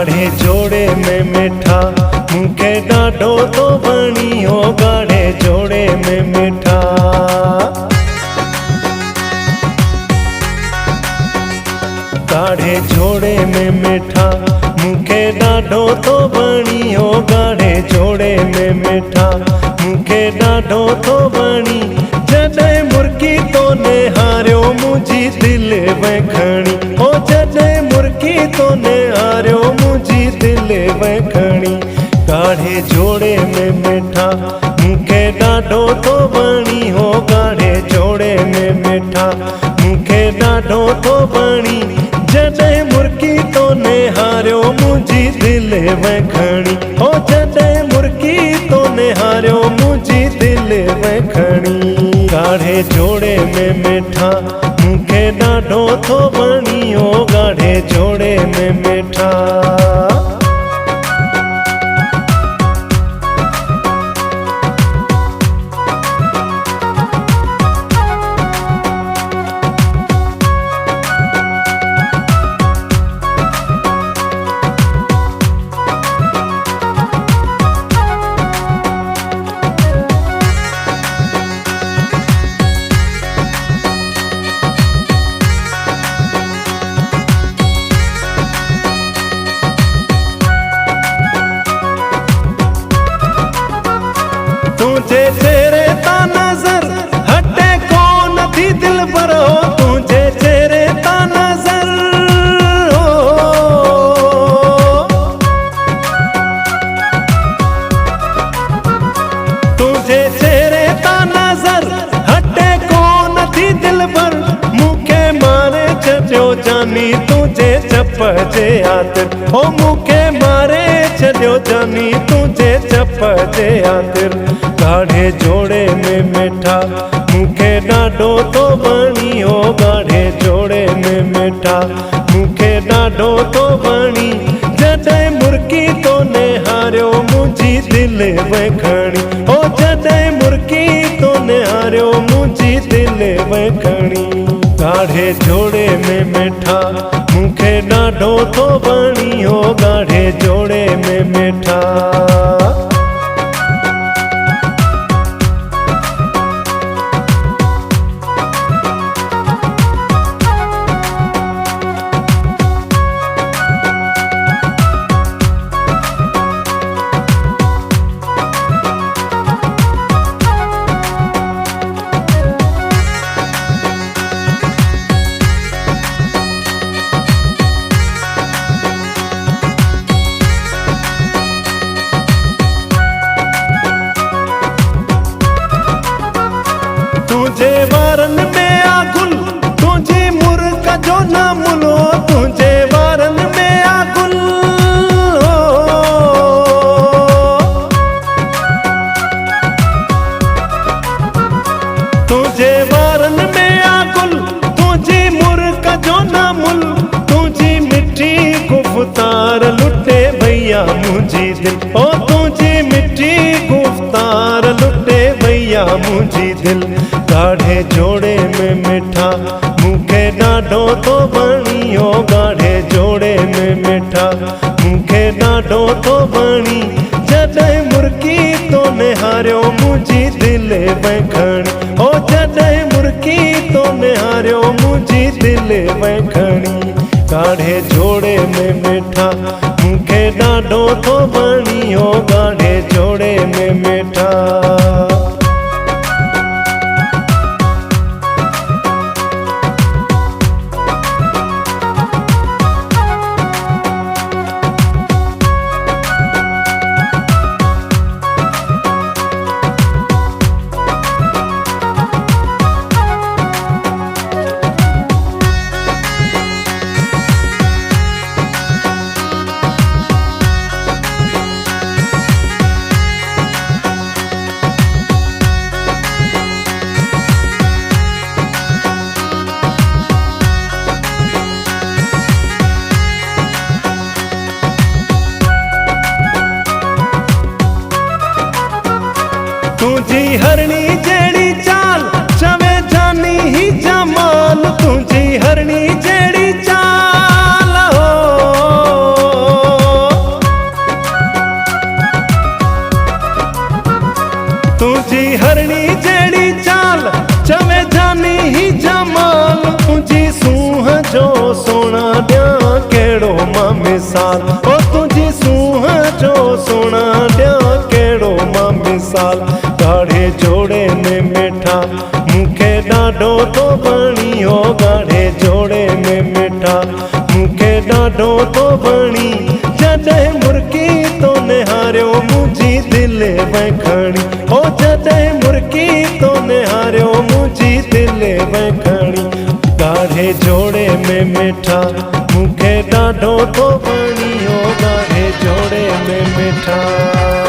गाढ़े जोड़े में मिठा मूंखे ॾाढो तो वणी हो। गाढ़े जोड़े में मिठा गाढ़े जोड़े में मिठा मूंखे ॾाढो तो वणी हो। गाढ़े जोड़े में मिठा मूंखे ॾाढो तो वणी। जॾहिं मुर्की तो निहारियो मुंहिंजी दिलि वखणी हो। जॾहिं मुर्की तो निहारियो मुंहिंजी दिलि वखणी। गाढ़े जोड़े में मिठा मूंखे ॾाढो तो वणी हो। गाढ़े जोड़े में मिठा मूंखे ॾाढो तो वणी। जॾहिं मुर्की तो निहारियो मुंहिंजी दिलि वखणी हो। जॾहिं मुर्की तो निहारियो मुंहिंजी दिलि वखणी। गाढ़े जोड़े में मिठा मूंखे ॾाढो तो वणी हो। गाढ़े जोड़े में मिठा तुझे चेहरे ता नजर हटे को नथी दिल भरो। तुझे चेहरे ता नजर तुझे चेहरे ता नजर हटे को नथी दिल भर। मूंखे मारे छॾियो जानी तुझे चप जे आतिर हो। मूंखे मारे छॾियो जानी तुझे चप जे आतिर। गाढ़े जोड़े में मिठा मूंखे ॾाढो तो वणी हो। गाढ़े जोड़े में मिठा मूंखे ॾाढो तो वणी। जॾहिं मुर्की तो निहारियो मुंहिंजी दिलि वखणी हो। जॾहिं मुर्की तो निहारियो मुंहिंजी दिलि वखणी। गाढ़े जोड़े में मिठा मूंखे ॾाढो तो वणी हो। गाढ़े जोड़े में मिठा तुझे वारन में आ गुल तुझी मुर्क जो ना मुलो। तुझे वारन में आ गुल तुझे वारन में आ गुल तुझी मुर्क जो ना मुल। तुझी मिठी गुफ्तार लुटे भैया मुंहिंजी दिल ओ। तुझी मिठी गुफ्तार लुटे भैया मुंहिंजी दिल। गाढ़े जोड़े में मिठा मूंखे ॾाढो तो वणी हो। गाढ़े जोड़े में मिठा मूंखे ॾाढो तो वणी। जॾहिं मुर्की तो निहारियो मुंहिंजी दिलि वखणी हो। जॾहिं मुर्की तो निहारियो मुंहिंजी दिलि वखणी। गाढ़े जोड़े में मिठा मूंखे ॾाढो तो वणी हो। गाढ़े जोड़े में मिठा तुझी हरणी जेड़ी चाल चवे जानी ही जमाल। तुझी हरणी जेड़ी चाल हो मिसाल ओ तुझी सूंह जो सोना ॾिया कहिड़ो मां मिसाल ॻाढ़े जोड़े में मिठा मूंखे ॾाढो थो वणी हो ॻाढ़े जोड़े में मिठा मूंखे ॾाढो थो वणी जॾहिं मुर्की तो निहारियो मुंहिंजी दिलि वई खणी ओ जॾहिं मुर्की तो निहारियो मुंहिंजी दिलि वई खणी ॻाढ़े जोड़े में मिठा मूंखे ॾाढो थो वणी हो ॻाढ़े जोड़े में मिठा।